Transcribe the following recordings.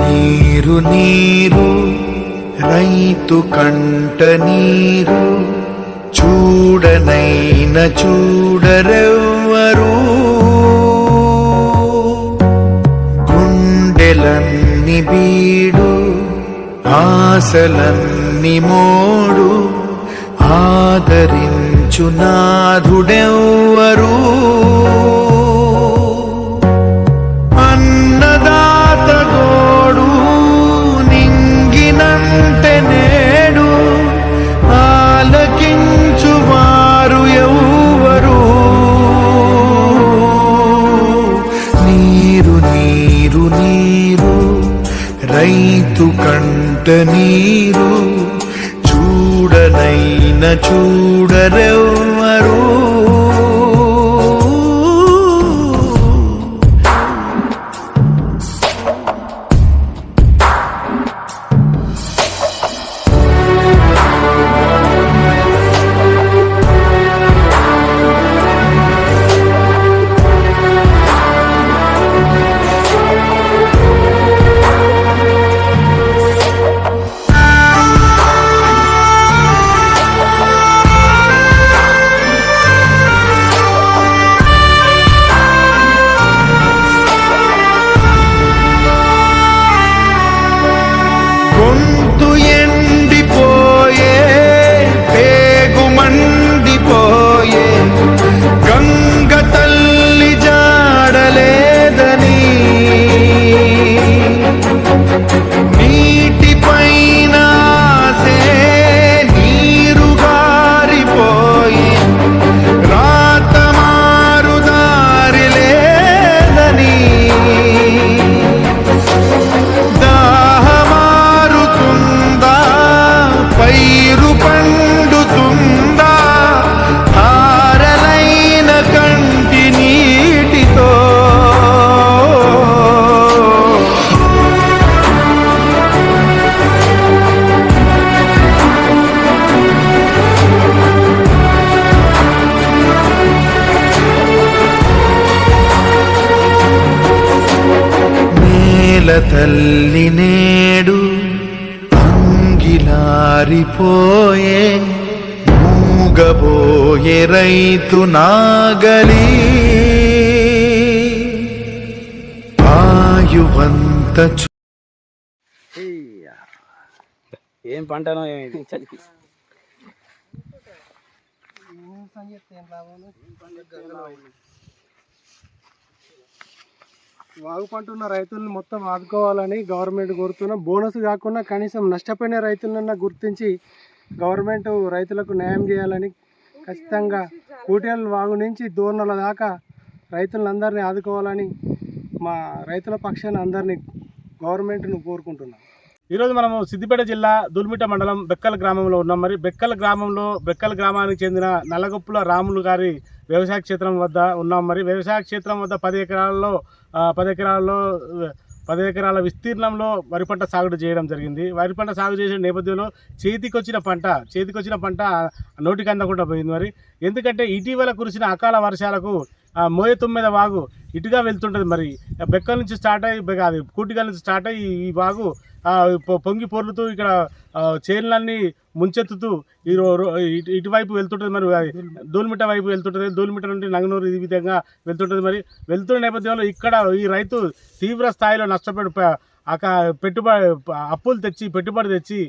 నీరు నీరు రైతు కంట నీరు చూడనైన చూడరెవ్వరు గుండెలన్ని బీడు ఆశలన్ని మోడు ఆదరించు నాథుడెవ్వరు అన్నదాత గోడు నింగినంటే నేడు ఆలకించువారు ఎవ్వరు నీరు నీరు నీరు రైతు కంట నీరు చూడనైన చూడరెవ్వరు గొంతు ఎండిపోయే పేగు మండిపోయే గంగ తల్లి జాడలేదని నీటిపైన ఆసే నీరు గారిపోయి రాత మారు దారి లేదని పైరు పండుతుందా ధారలైన కంటి నీటితో నేల తల్లి నేడు అంగిలారిపోయే మూగబోయే రైతు నాగలి ఆయువంత ఏం పంటనో ఏమి వాగు పంట ఉన్న రైతులను మొత్తం ఆదుకోవాలని గవర్నమెంట్ కోరుతున్న బోనస్ కాకుండా కనీసం నష్టపోయిన రైతులన్నా గుర్తించి గవర్నమెంట్ రైతులకు న్యాయం చేయాలని ఖచ్చితంగా కూటేళ్ళ వాగు నుంచి దూరణల దాకా రైతులందరినీ ఆదుకోవాలని మా రైతుల పక్షాన అందరినీ గవర్నమెంట్ను కోరుకుంటున్నాం. ఈరోజు మనము సిద్దిపేట జిల్లా దుల్మిట మండలం బెక్కల గ్రామంలో ఉన్నాం. మరి బెక్కల గ్రామానికి చెందిన నల్లగొప్పుల రాములు గారి వ్యవసాయ క్షేత్రం వద్ద ఉన్నాం. మరి వ్యవసాయ క్షేత్రం వద్ద 10 ఎకరాల విస్తీర్ణంలో వరి పంట సాగు చేయడం జరిగింది. వరి పంట సాగు చేసిన నేపథ్యంలో చేతికొచ్చిన పంట నోటికి అందకుండా పోయింది. మరి ఎందుకంటే ఇటీవల కురిసిన అకాల వర్షాలకు మోయ9 వాగు ఇటుగా వెళ్తుంటుంది. మరి బెక్కల నుంచి స్టార్ట్ అయ్యి కూటికల నుంచి స్టార్ట్ అయ్యి ఈ వాగు పొంగి పొర్లుతూ ఇక్కడ చేనులన్నీ ముంచెత్తుతూ ఇటువైపు వెళ్తుంటుంది. మరి దూల్మిట వైపు వెళ్తుంటుంది. దూల్మిట నుండి నంగనూరు ఈ విధంగా వెళ్తుంటుంది. మరి వెళ్తున్న నేపథ్యంలో ఇక్కడ ఈ రైతు తీవ్ర స్థాయిలో నష్టపడి అప్పులు తెచ్చి పెట్టుబడి తెచ్చి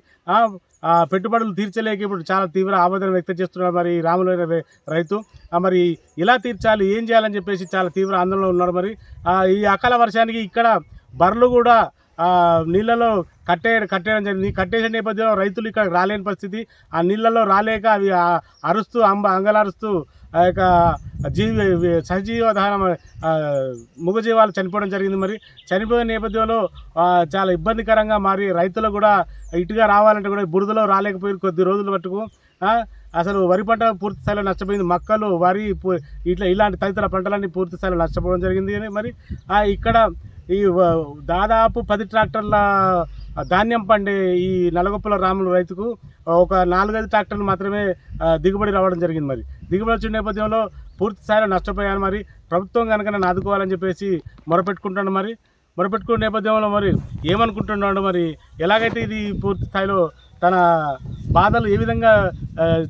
పెట్టుబడులు తీర్చలేక ఇప్పుడు చాలా తీవ్ర ఆవేదన వ్యక్తం చేస్తున్నారు. మరి రాములు రైతు మరి ఇలా తీర్చాలి, ఏం చేయాలని చెప్పేసి చాలా తీవ్ర ఆందోళనలో ఉన్నారు. మరి ఈ అకాల వర్షానికి ఇక్కడ బర్రెలు కూడా నీళ్ళలో కట్టేయడం జరిగింది. కట్టేసిన నేపథ్యంలో రైతులు ఇక్కడ రాలేని పరిస్థితి. ఆ నీళ్ళలో రాలేక అవి అరుస్తూ అంగలారుస్తూ ఆ యొక్క సహజీవ దహనం మూగజీవాలు చనిపోవడం జరిగింది. మరి చనిపోయిన నేపథ్యంలో చాలా ఇబ్బందికరంగా మారి రైతులు కూడా ఇటుగా రావాలంటే కూడా బురదలో రాలేకపోయి కొద్ది రోజుల మట్టుకు అసలు వరి పంట పూర్తి స్థాయిలో నష్టపోయింది. మక్కలు, వరి ఇలాంటి తదితర పంటలన్నీ పూర్తి స్థాయిలో నష్టపోవడం జరిగింది. మరి ఇక్కడ ఈ దాదాపు 10 ట్రాక్టర్ల ధాన్యం పండే ఈ నల్లగొప్పల రాములు రైతుకు ఒక 4-5 ట్రాక్టర్లు మాత్రమే దిగుబడి రావడం జరిగింది. మరి దిగుబడి వచ్చిన నేపథ్యంలో పూర్తి స్థాయిలో నష్టపోయాను. మరి ప్రభుత్వం కనుక నన్ను ఆదుకోవాలని చెప్పేసి మొరపెట్టుకుంటాను. మరి మొరపెట్టుకునే నేపథ్యంలో మరి ఏమనుకుంటున్నాడు, మరి ఎలాగైతే ఇది పూర్తి స్థాయిలో తన బాధలు ఏ విధంగా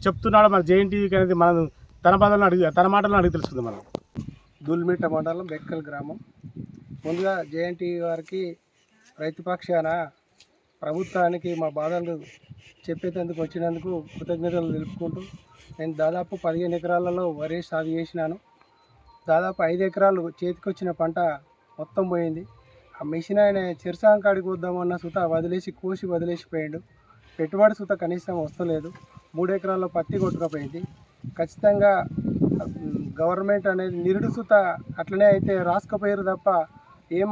చెప్తున్నాడో మన జేఎన్టీవీకి అనేది మనం తన మాటలను అడిగి తెలుసుకుందాం. మనం దూల్మిట్ట మండలం బెక్కల్ గ్రామం. ముందుగా జేఎన్టీవీ వారికి రైతు పక్షాన ప్రభుత్వానికి మా బాధలు చెప్పేందుకు వచ్చినందుకు కృతజ్ఞతలు తెలుపుకుంటూ, నేను దాదాపు 15 ఎకరాలలో వరి సాగు చేసినాను. దాదాపు 5 ఎకరాలు చేతికొచ్చిన పంట మొత్తం పోయింది. ఆ మిషన్ ఆయన చెరసాం కాడికి వద్దామన్న సుత వదిలేసిపోయాడు. పెట్టుబడి సుత కనీసం వస్తలేదు. 3 ఎకరాల్లో పత్తి కొట్టుకపోయింది. ఖచ్చితంగా గవర్నమెంట్ అనేది నిరుడు సుత అట్లనే అయితే రాసుకపోయారు తప్ప ఏం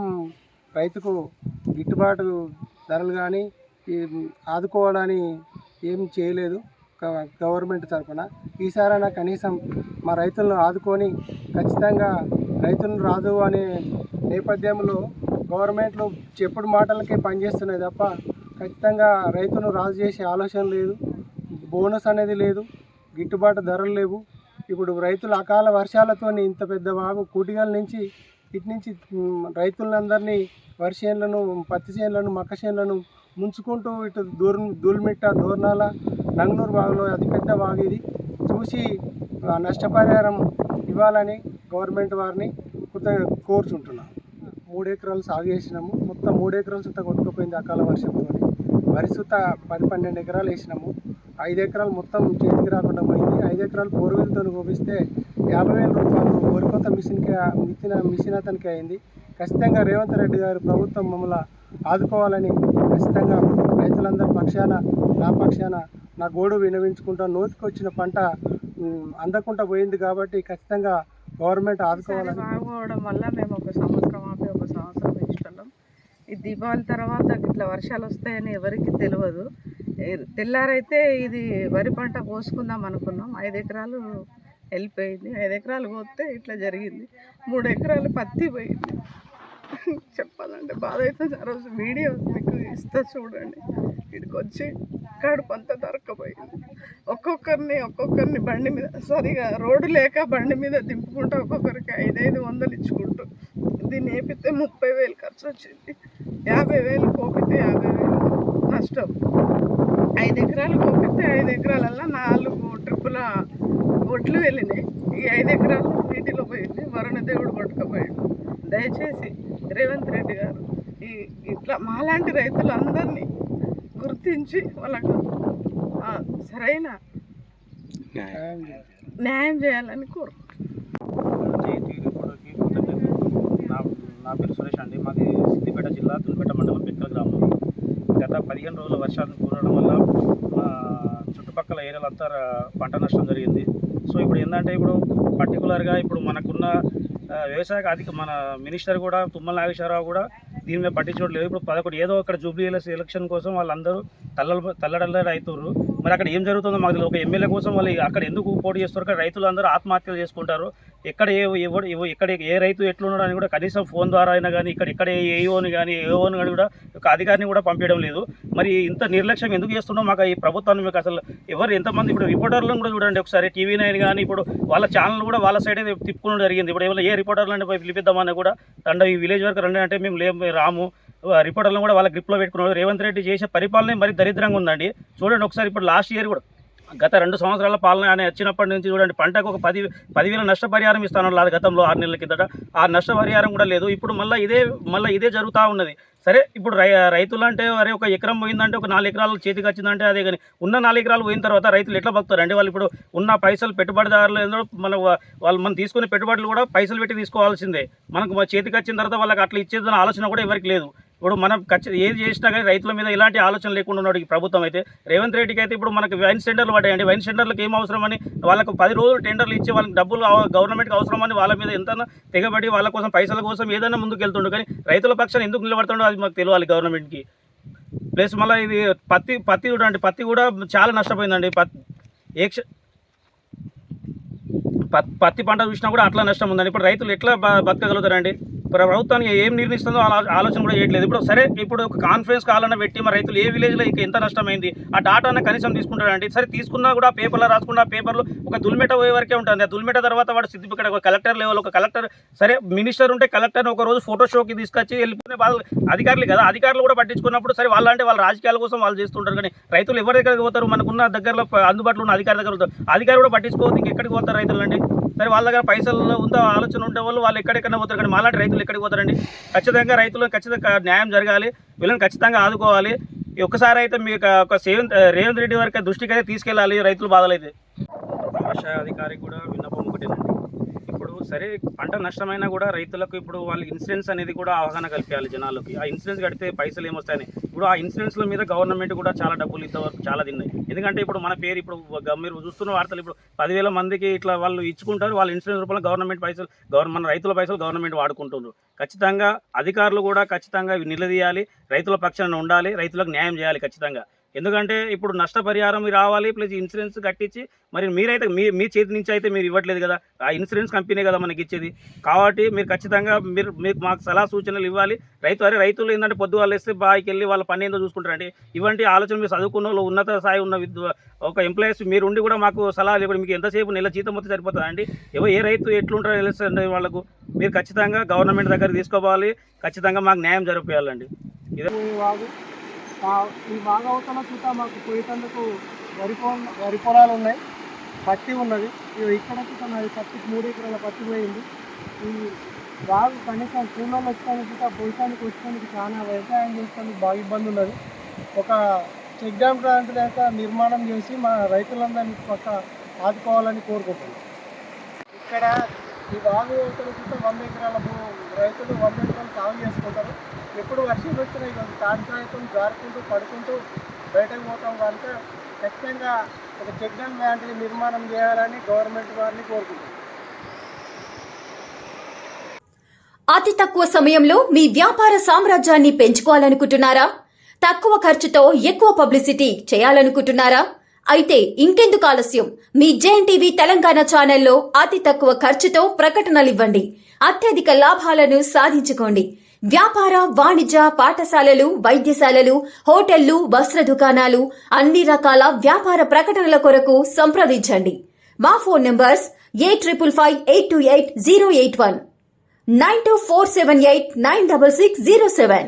రైతుకు గిట్టుబాటు ధరలు కానీ ఆదుకోవడానికి ఏం చేయలేదు గవర్నమెంట్ తరఫున. ఈసారైనా కనీసం మా రైతులను ఆదుకొని ఖచ్చితంగా రైతులను రాదు అనే నేపథ్యంలో గవర్నమెంట్లు చెప్పుడు మాటలకే పనిచేస్తున్నాయి తప్ప ఖచ్చితంగా రైతును రాజు చేసే ఆలోచన లేదు. బోనస్ అనేది లేదు, గిట్టుబాటు ధరలు లేవు. ఇప్పుడు రైతులు అకాల వర్షాలతో ఇంత పెద్ద వాగు కూటిగల నుంచి ఇటు నుంచి రైతులందరినీ వరి చేనులను, పత్తి చేనులను, మక్క చేనులను ముంచుకుంటూ ఇటు దూల్మిట్ట, దోర్నాల, నంగనూరు వాగులో అతిపెద్ద వాగు ఇది. చూసి నష్టపరిహారం ఇవ్వాలని గవర్నమెంట్ వారిని కోరుచుంటున్నాం. 3 ఎకరాలు సాగు చేసినాము. మొత్తం 3 ఎకరాలు సుత కొట్టుకుపోయింది అకాల వర్షంతో. వరి సుత 10-12 ఎకరాలు వేసినాము. 5 ఎకరాలు మొత్తం చేతికి రాకుండా పోయింది. 5 ఎకరాలు బోర్వెల్తో కోపిస్తే 50,000 రూపాయలు వరికోత మిషన్ అతనికి అయింది. ఖచ్చితంగా రేవంత్ రెడ్డి గారు ప్రభుత్వం మమ్మల్ని ఆదుకోవాలని ఖచ్చితంగా రైతులందరి పక్షాన, నా పక్షాన నా గోడు వినవించుకుంటా. నోతికొచ్చిన పంట అందకుండా పోయింది కాబట్టి ఖచ్చితంగా గవర్నమెంట్ ఆదుకోవాలని. బాగోవడం వల్ల మేము ఒక సంవత్సరం ఆపి ఒక సంవత్సరం ఇష్టం. ఈ దీపావళి తర్వాత ఇట్లా వర్షాలు వస్తాయని ఎవరికి తెలియదు. తెల్లారైతే ఇది వరి పంట కోసుకుందాం అనుకున్నాం. 5 ఎకరాలు వెళ్ళిపోయింది. 5 ఎకరాలు పోతే ఇట్లా జరిగింది. 3 ఎకరాలు పత్తి పోయింది. చెప్పాలంటే బాధ అవుతుంది. ఆ రోజు వీడియో మీకు ఇస్తా చూడండి. ఇక్కడికి వచ్చి కాడు కొంత దొరకపోయింది. ఒక్కొక్కరిని బండి మీద సరిగా రోడ్డు లేక బండి మీద దింపుకుంటూ ఒక్కొక్కరికి 500 ఇచ్చుకుంటూ దీన్ని వేపితే 30,000 ఖర్చు వచ్చింది. 50,000 కోపితే 50,000 నష్టం. 5 ఎకరాలు కోపితే 5 ఎకరాలల్లో 4 ట్రిప్పుల ఒడ్లు వెళ్ళినాయి. ఈ 5 ఎకరాలు నీటిలో పోయింది. వరుణ దేవుడు కొట్టుకుపోయాడు. దయచేసి రేవంత్ రెడ్డి గారు ఇట్లా మాలాంటి రైతులందరినీ గుర్తించి వాళ్ళకు సరైన న్యాయం చేయాలని నా పేరు సురేష్ అండి. మాది సిద్దిపేట జిల్లా దుల్మిట్ట మండలం బెక్కల్ గ్రామం. గత 15 రోజుల వర్షాలు కురవడం వల్ల చుట్టుపక్కల ఏరియాలంతా పంట నష్టం జరిగింది. సో ఇప్పుడు ఏంటంటే ఇప్పుడు పర్టికులర్గా ఇప్పుడు మనకున్న వ్యవసాయ మన మినిస్టర్ కూడా తుమ్మల నాగేశ్వరరావు కూడా దీని మీద పట్టించుకోవడం లేదు. ఇప్పుడు 11 ఏదో అక్కడ జూబ్లీ ఎలక్షన్ కోసం వాళ్ళందరూ తల్లడల్లడి అవుతారు. మరి అక్కడ ఏం జరుగుతుందో మాకు తెలియదు. ఒక ఎమ్మెల్యే కోసం వాళ్ళు అక్కడ ఎందుకు పోటీ చేస్తారు? అక్కడ రైతులు అందరూ ఆత్మహత్యలు చేసుకుంటారు. ఎక్కడ ఎక్కడ ఏ రైతు ఎట్లున్నాడు అని కూడా కనీసం ఫోన్ ద్వారా అయినా కానీ ఇక్కడ ఏఓని కానీ కూడా ఒక అధికారిని కూడా పంపించడం లేదు. మరి ఇంత నిర్లక్ష్యం ఎందుకు చేస్తున్నాం? మాకు ఈ ప్రభుత్వాన్ని మీకు అసలు ఎవరు ఎంతమంది ఇప్పుడు రిపోర్టర్లను కూడా చూడండి ఒకసారి. TV9 కానీ ఇప్పుడు వాళ్ళ ఛానల్ కూడా వాళ్ళ సైడే తిప్పుకోవడం జరిగింది. ఇప్పుడు ఎవరు ఏ రిపోర్టర్లు పోయి పిలిపిద్దామని కూడా ఈ విలేజ్ వరకు రండి అంటే మేము రాము. రిపోర్టర్లను కూడా వాళ్ళ గ్రిప్లో పెట్టుకున్నారు. రేవంత్ రెడ్డి చేసే పరిపాలన మరి దరిద్రంగా ఉందండి. చూడండి ఒకసారి ఇప్పుడు లాస్ట్ ఇయర్ కూడా గత 2 సంవత్సరాల పాలన ఆయన వచ్చినప్పటి నుంచి చూడండి పంటకు ఒక 10,000 నష్టపరిహారం ఇస్తాను లేదు గతంలో 6 నెలల కిందట. ఆ నష్టపరిహారం కూడా లేదు. ఇప్పుడు మళ్ళీ ఇదే జరుగుతూ ఉన్నది. సరే ఇప్పుడు రైతులు అంటే వరే ఒక ఎకరం పోయిందంటే ఒక 4 ఎకరాలు చేతికి వచ్చిందంటే అదే కానీ ఉన్న 4 ఎకరాలు పోయిన తర్వాత రైతులు ఎట్లా బతుకుతారండి? వాళ్ళు ఇప్పుడు ఉన్న పైసలు పెట్టుబడిదారులు ఏదో మనం తీసుకునే పెట్టుబడులు కూడా పైసలు పెట్టి తీసుకోవాల్సిందే. మనకు చేతికి వచ్చిన తర్వాత వాళ్ళకి అట్లా ఇచ్చేదన్న ఆలోచన కూడా ఎవరికి లేదు. ఇప్పుడు మనం ఏది చేసినా కానీ రైతుల మీద ఇలాంటి ఆలోచన లేకుండా ఉన్నాడు ఈ ప్రభుత్వం. అయితే రేవంత్ రెడ్డికి అయితే ఇప్పుడు మనకు వైన్ సెంటర్లు పడ్డాయండి. వైన్ సెంటర్లకు ఏం అవసరమని వాళ్ళకు 10 రోజులు టెండర్లు ఇచ్చి వాళ్ళకి డబ్బులు గవర్నమెంట్కి అవసరమని వాళ్ళ మీద ఎంత తెగబడి వాళ్ళ కోసం పైసల కోసం ఏదైనా ముందుకు వెళ్తుండు. కానీ రైతుల పక్షాన్ని ఎందుకు నిలబడుతుండో అది మాకు తెలియాలి గవర్నమెంట్కి. ప్లస్ మళ్ళీ ఇది పత్తి చూడండి, పత్తి కూడా చాలా నష్టపోయిందండి. పత్తి పంట చూసినా కూడా అట్లా నష్టం ఉందండి. ఇప్పుడు రైతులు ఎట్లా బతకగలుగుతారండి? ప్రభుత్వానికి ఏం నిర్ణయిస్తుందో ఆలోచన కూడా చేయట్లేదు. ఇప్పుడు సరే, ఇప్పుడు ఒక కాన్ఫరెన్స్ కాల్ అన్న పెట్టి మరి రైతులు ఏ విలేజ్లో ఇంకా ఎంత నష్టమైంది ఆ డాటా అన్న కనీసం తీసుకుంటారండి. సరే తీసుకున్నా కూడా పేపర్లో రాసుకున్న పేపర్లు ఒక దుల్మెట పోయే వరకే ఉంటుంది. ఆ దుల్మెట తర్వాత వాడు సిద్దిపేట ఒక కలెక్టర్ లెవెల్ ఒక కలెక్టర్, సరే మినిస్టర్ ఉంటే కలెక్టర్ని ఒక రోజు ఫోటో షోకి తీసుకొచ్చి వెళ్ళిపోతే వాళ్ళు అధికారులు కదా, అధికారులు కూడా పట్టించుకున్నప్పుడు సరే వాళ్ళంటే వాళ్ళ రాజకీయాల కోసం వాళ్ళు చేస్తుంటారు. కానీ రైతులు ఎవరి దగ్గరికి పోతారు? మనకున్న దగ్గరలో అందుబాటులో ఉన్న అధికారి దగ్గర పోతారు. అధికారులు కూడా పట్టించుకోవద్దు, ఇంకెక్కడికి పోతారు రైతులు అండి? సరే వాళ్ళ దగ్గర పైసలు ఉందో ఆలోచన ఉండే వాళ్ళు ఎక్కడెక్కడ పోతారు. కానీ మాలాంటి రైతులు ఎక్కడికి పోతారండి? ఖచ్చితంగా రైతులకు ఖచ్చితంగా న్యాయం జరగాలి, వీళ్ళని ఖచ్చితంగా ఆదుకోవాలి. ఒక్కసారి అయితే మీకు ఒక రేవంత్ రెడ్డి వరకు దృష్టికి అయితే తీసుకెళ్ళాలి రైతుల బాధలైతే. వ్యవసాయ అధికారికి కూడా విన్నపం ఒకటేనండి, ఇప్పుడు సరే పంట నష్టమైనా కూడా రైతులకు ఇప్పుడు వాళ్ళ ఇన్సూరెన్స్ అనేది కూడా అవగాహన కల్పించాలి జనాలకి. ఆ ఇన్సూరెన్స్ కడితే పైసలు ఏమొస్తాయని ఇప్పుడు ఆ ఇన్సూరెన్స్ల మీద గవర్నమెంట్ కూడా చాలా డబ్బులు ఇంతవరకు చాలా తిన్నాయి. ఎందుకంటే ఇప్పుడు మన పేరు ఇప్పుడు మీరు చూస్తున్న వార్తలు ఇప్పుడు 10,000 మందికి ఇట్లా వాళ్ళు ఇచ్చుకుంటారు. వాళ్ళ ఇన్సూరెన్స్ రూపంలో గవర్నమెంట్ పైసలు మన రైతుల పైసలు గవర్నమెంట్ వాడుకుంటున్నారు. ఖచ్చితంగా అధికారులు కూడా ఖచ్చితంగా నిలదీయాలి, రైతుల పక్షాన ఉండాలి, రైతులకు న్యాయం చేయాలి ఖచ్చితంగా. ఎందుకంటే ఇప్పుడు నష్టపరిహారం రావాలి ప్లస్ ఇన్సూరెన్స్ కట్టించి మరి మీరైతే మీ చేతి నుంచి అయితే మీరు ఇవ్వట్లేదు కదా, ఆ ఇన్సూరెన్స్ కంపెనీ కదా మనకి ఇచ్చేది. కాబట్టి మీరు ఖచ్చితంగా మీరు మాకు సలహా సూచనలు ఇవ్వాలి. రైతులు ఏంటంటే పొద్దుగాలు వేస్తే బాయికి వెళ్ళి వాళ్ళ పని ఏందో చూసుకుంటారండి. ఇవంటి ఆలోచన మీరు చదువుకున్న వాళ్ళు ఉన్నత స్థాయి ఉన్న ఒక ఎంప్లాయీస్ మీరు ఉండి కూడా మాకు సలహాలు ఇవ్వడం మీకు ఎంతసేపు నెల జీతం మొత్తం సరిపోతుందండి? ఏ రైతు ఎట్లుంటారో తెలుస్తుంది వాళ్ళకు. మీరు ఖచ్చితంగా గవర్నమెంట్ దగ్గర తీసుకోవాలి, ఖచ్చితంగా మాకు న్యాయం జరిపేయాలండి. ఇదే ఈ భాగవతంలో చూద్దాం, మాకు పోయేటందుకు వరి పొలాలు ఉన్నాయి, పత్తి ఉన్నది. ఇక్కడ చూద్దా అది పత్తికి 3 ఎకరాల పత్తి పోయింది. ఈ బాగా కనీసం కూలలో వచ్చడానికి పోయటానికి వచ్చేందుకు చాలా వ్యవసాయం చేసేందుకు బాగా ఇబ్బంది ఉన్నది. ఒక చెక్ డ్యామ్ లాంటిది అయితే నిర్మాణం చేసి మా రైతులందరినీ పక్క ఆదుకోవాలని కోరుకుంటున్నాం. ఇక్కడ ఈ బాగు యువతలు చూస్తే 100 ఎకరాల రైతులు 100 ఎకరాలు సాగు చేసుకుంటారు. ఎప్పుడు వర్షాలు వచ్చినాయి తాడిసాయతం జారుకుంటూ పడుకుంటూ బయటకు పోతాం కనుక ఖచ్చితంగా ఒక చెక్ డ్యామ్ లాంటిది నిర్మాణం చేయాలని గవర్నమెంట్ వారిని కోరుకుంటున్నాం. అతి తక్కువ సమయంలో మీ వ్యాపార సామ్రాజ్యాన్ని పెంచుకోవాలనుకుంటున్నారా? తక్కువ ఖర్చుతో ఎక్కువ పబ్లిసిటీ చేయాలనుకుంటున్నారా? అయితే ఇంకెందుకు ఆలస్యం? మీ జేఎన్టీవీ తెలంగాణ ఛానల్లో అతి తక్కువ ఖర్చుతో ప్రకటనలివ్వండి, అత్యధిక లాభాలను సాధించుకోండి. వ్యాపార, వాణిజ్య, పాఠశాలలు, వైద్యశాలలు, హోటళ్లు, వస్త్ర దుకాణాలు, అన్ని రకాల వ్యాపార ప్రకటనల కొరకు సంప్రదించండి. మా ఫోన్ నంబర్స్ 8558280881 9247896607.